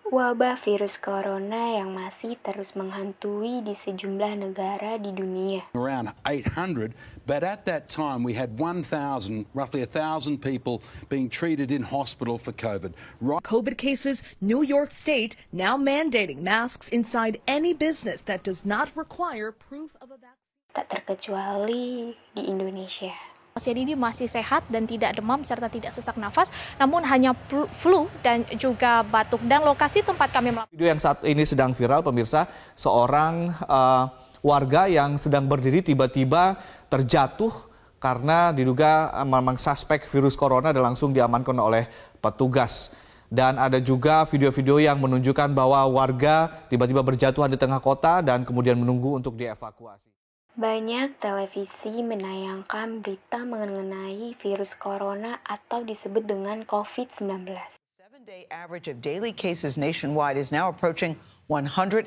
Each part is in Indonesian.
Wabah virus corona yang masih terus menghantui di sejumlah negara di dunia. Around 800, but at that time we had roughly 1,000 people being treated in hospital for COVID. COVID cases, New York State now mandating masks inside any business that does not require proof of a vaccine. Tak terkecuali di Indonesia. Pasien ini masih sehat dan tidak demam serta tidak sesak nafas, namun hanya flu dan juga batuk. Dan lokasi tempat kami melakukan video yang saat ini sedang viral, pemirsa, seorang warga yang sedang berdiri tiba-tiba terjatuh karena diduga memang suspek virus corona dan langsung diamankan oleh petugas. Dan ada juga video-video yang menunjukkan bahwa warga tiba-tiba berjatuhan di tengah kota dan kemudian menunggu untuk dievakuasi. Banyak televisi menayangkan berita mengenai virus corona atau disebut dengan COVID-19. 7-day average of daily cases nationwide is now approaching 120,000,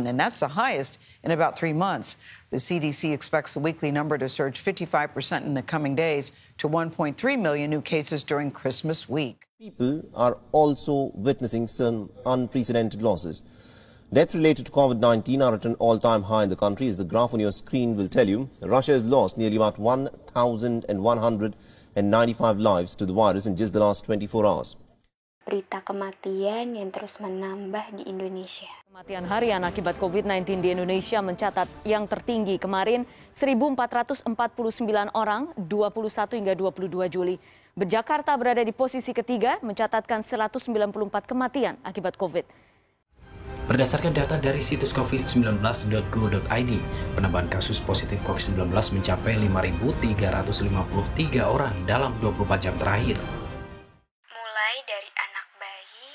and that's the highest in about 3 months. The CDC expects the weekly number to surge 55% in the coming days to 1.3 million new cases during Christmas week. People are also witnessing some unprecedented losses. Deaths related to COVID-19 are at an all-time high in the country. As the graph on your screen will tell you, Russia has lost nearly about 1,195 lives to the virus in just the last 24 hours. Berita kematian yang terus menambah di Indonesia. Kematian harian akibat COVID-19 di Indonesia mencatat yang tertinggi kemarin 1.449 orang 21 hingga 22 Juli. Jakarta berada di posisi ketiga mencatatkan 194 kematian akibat COVID. Berdasarkan data dari situs covid19.go.id, penambahan kasus positif COVID-19 mencapai 5.353 orang dalam 24 jam terakhir. Mulai dari anak bayi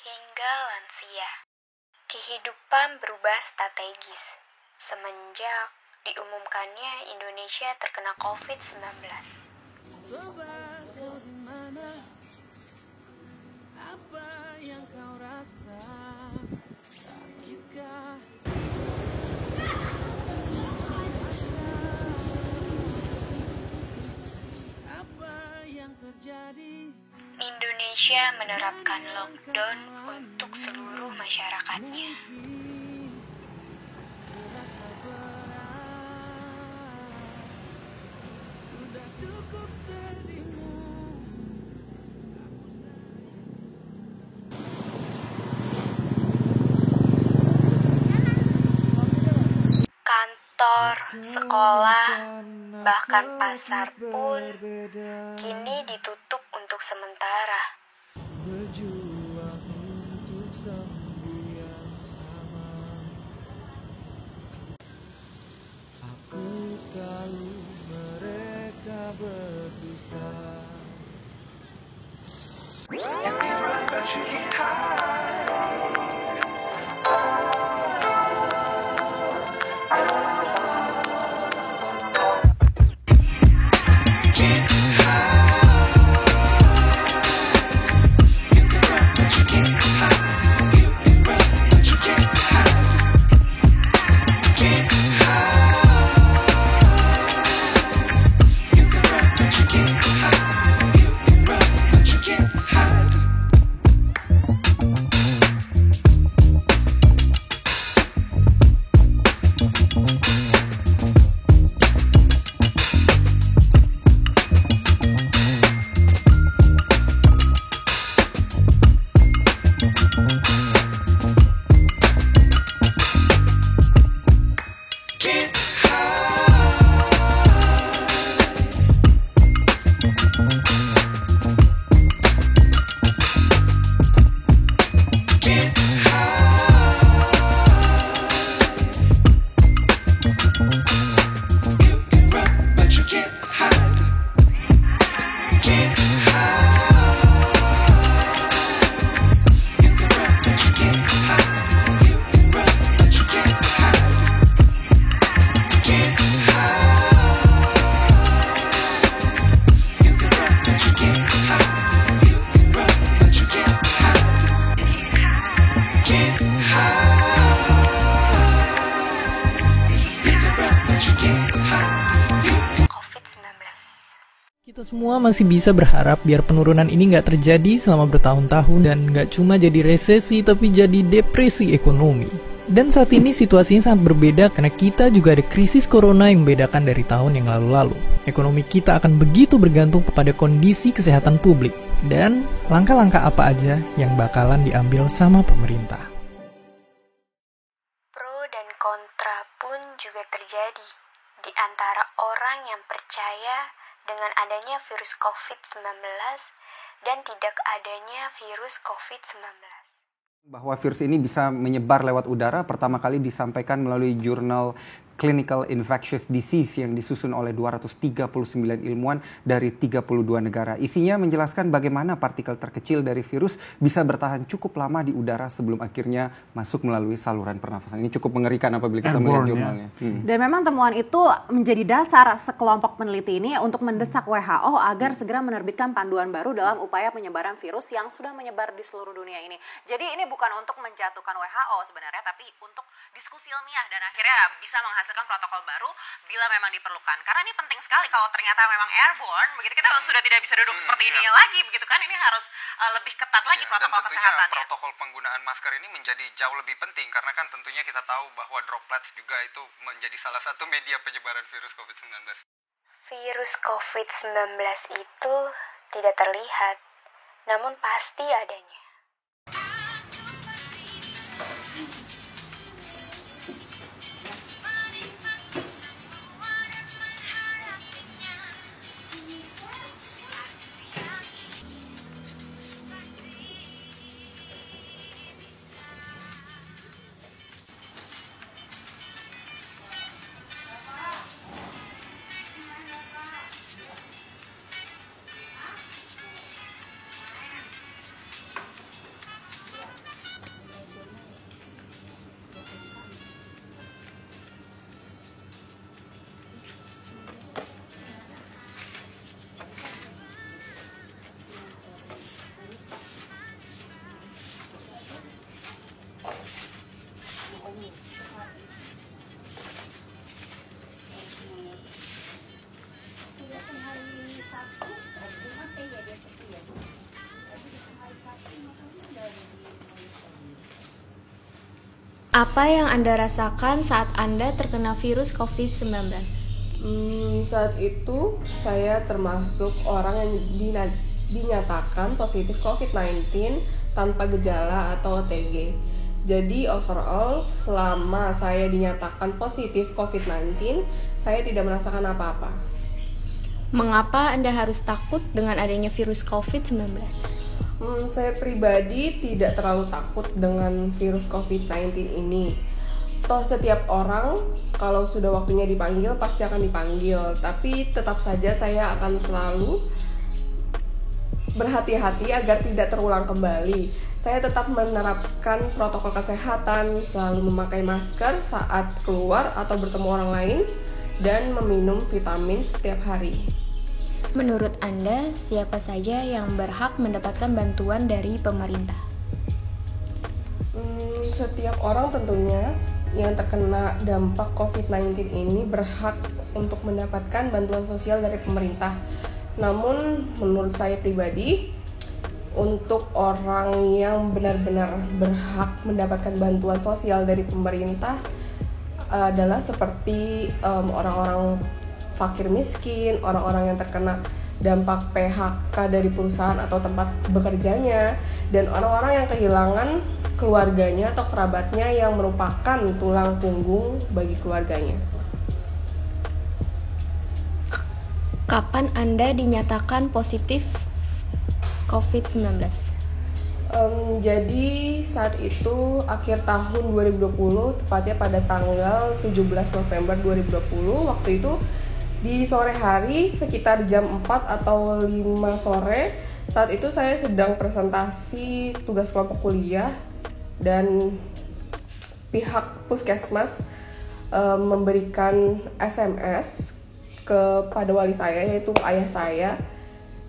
hingga lansia, kehidupan berubah strategis semenjak diumumkannya Indonesia terkena COVID-19. Apa yang kau rasa? Sakitkah? Apa yang terjadi? Indonesia menerapkan lockdown untuk seluruh masyarakatnya. Sudah cukup sedihmu. Kantor, sekolah, bahkan pasar pun kini ditutup untuk sementara. Berjuang untuk sembuh yang sama. Aku tahu mereka berdusta. Kita semua masih bisa berharap biar penurunan ini nggak terjadi selama bertahun-tahun dan nggak cuma jadi resesi tapi jadi depresi ekonomi. Dan saat ini situasinya sangat berbeda karena kita juga ada krisis corona yang membedakan dari tahun yang lalu-lalu. Ekonomi kita akan begitu bergantung kepada kondisi kesehatan publik dan langkah-langkah apa aja yang bakalan diambil sama pemerintah. Pro dan kontra pun juga terjadi di antara orang yang percaya dengan adanya virus COVID-19 dan tidak adanya virus COVID-19. Bahwa virus ini bisa menyebar lewat udara pertama kali disampaikan melalui jurnal Clinical Infectious Disease yang disusun oleh 239 ilmuwan dari 32 negara. Isinya menjelaskan bagaimana partikel terkecil dari virus bisa bertahan cukup lama di udara sebelum akhirnya masuk melalui saluran pernafasan. Ini cukup mengerikan apabila kita melihat jurnalnya. Dan memang temuan itu menjadi dasar sekelompok peneliti ini untuk mendesak WHO agar segera menerbitkan panduan baru dalam upaya penyebaran virus yang sudah menyebar di seluruh dunia ini. Jadi ini bukan untuk menjatuhkan WHO sebenarnya, tapi untuk diskusi ilmiah dan akhirnya bisa menghasilkan protokol baru bila memang diperlukan. Karena ini penting sekali kalau ternyata memang airborne, begitu kita sudah tidak bisa duduk seperti ini lagi, begitu kan? Ini harus lebih ketat lagi protokol kesehatan. Dan protokol penggunaan masker ini menjadi jauh lebih penting karena kan tentunya kita tahu bahwa droplets juga itu menjadi salah satu media penyebaran virus COVID-19. Virus COVID-19 itu tidak terlihat, namun pasti adanya. Apa yang Anda rasakan saat Anda terkena virus COVID-19? Saat itu saya termasuk orang yang dinyatakan positif COVID-19 tanpa gejala atau OTG. Jadi overall selama saya dinyatakan positif COVID-19, saya tidak merasakan apa-apa. Mengapa Anda harus takut dengan adanya virus COVID-19? Saya pribadi tidak terlalu takut dengan virus COVID-19 ini. Toh setiap orang kalau sudah waktunya dipanggil pasti akan dipanggil. Tapi tetap saja saya akan selalu berhati-hati agar tidak terulang kembali. Saya tetap menerapkan protokol kesehatan, selalu memakai masker saat keluar atau bertemu orang lain, dan meminum vitamin setiap hari. Menurut Anda, siapa saja yang berhak mendapatkan bantuan dari pemerintah? Setiap orang tentunya yang terkena dampak COVID-19 ini berhak untuk mendapatkan bantuan sosial dari pemerintah. Namun, menurut saya pribadi, untuk orang yang benar-benar berhak mendapatkan bantuan sosial dari pemerintah adalah seperti orang-orang fakir miskin, orang-orang yang terkena dampak PHK dari perusahaan atau tempat bekerjanya, dan orang-orang yang kehilangan keluarganya atau kerabatnya yang merupakan tulang punggung bagi keluarganya. Kapan Anda dinyatakan positif COVID-19? Jadi saat itu akhir tahun 2020, tepatnya pada tanggal 17 November 2020, waktu itu di sore hari sekitar jam 4 atau 5 sore, saat itu saya sedang presentasi tugas kelompok kuliah dan pihak puskesmas memberikan SMS kepada wali saya, yaitu ayah saya,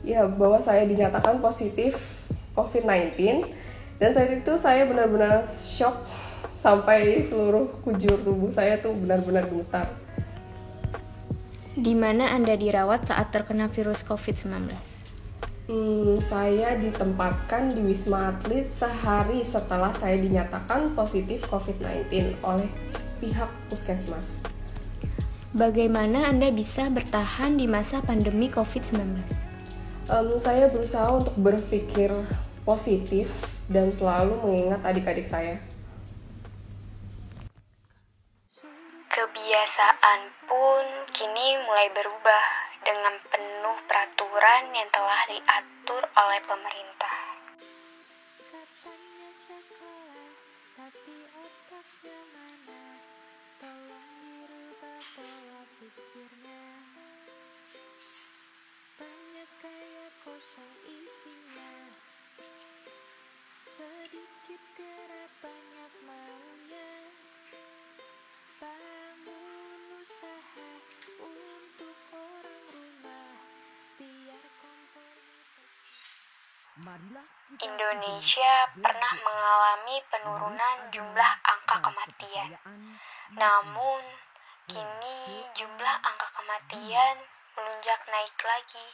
ya bahwa saya dinyatakan positif COVID-19, dan saat itu saya benar-benar shock sampai seluruh kujur tubuh saya tuh benar-benar gemetar. Di mana Anda dirawat saat terkena virus COVID-19? Saya ditempatkan di Wisma Atlet sehari setelah saya dinyatakan positif COVID-19 oleh pihak puskesmas. Bagaimana Anda bisa bertahan di masa pandemi COVID-19? Saya berusaha untuk berpikir positif dan selalu mengingat adik-adik saya. Kebiasaan pun kini mulai berubah dengan penuh peraturan yang telah diatur oleh pemerintah. Sedikit gerak banyak maunya, bangun usaha untuk orang rumah, biar Indonesia pernah mengalami penurunan jumlah angka kematian. Namun, kini jumlah angka kematian melonjak naik lagi.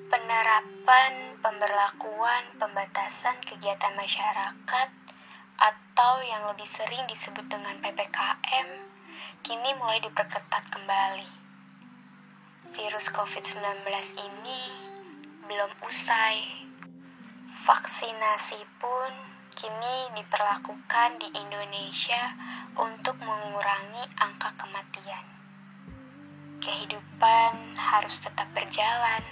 Penerapan pemberlakuan pembatasan kegiatan masyarakat atau yang lebih sering disebut dengan PPKM kini mulai diperketat kembali. Virus COVID-19 ini belum usai. Vaksinasi pun kini diperlakukan di Indonesia untuk mengurangi angka kematian. Kehidupan harus tetap berjalan.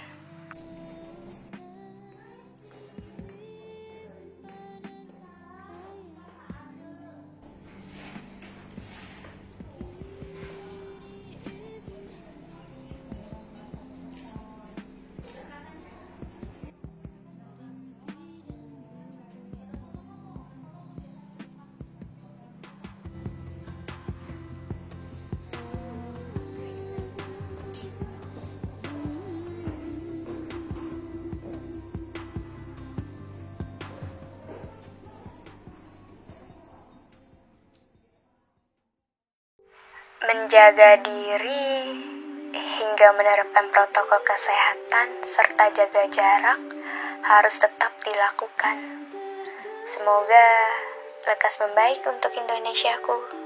Menjaga diri hingga menerapkan protokol kesehatan serta jaga jarak harus tetap dilakukan. Semoga lekas membaik untuk Indonesiaku.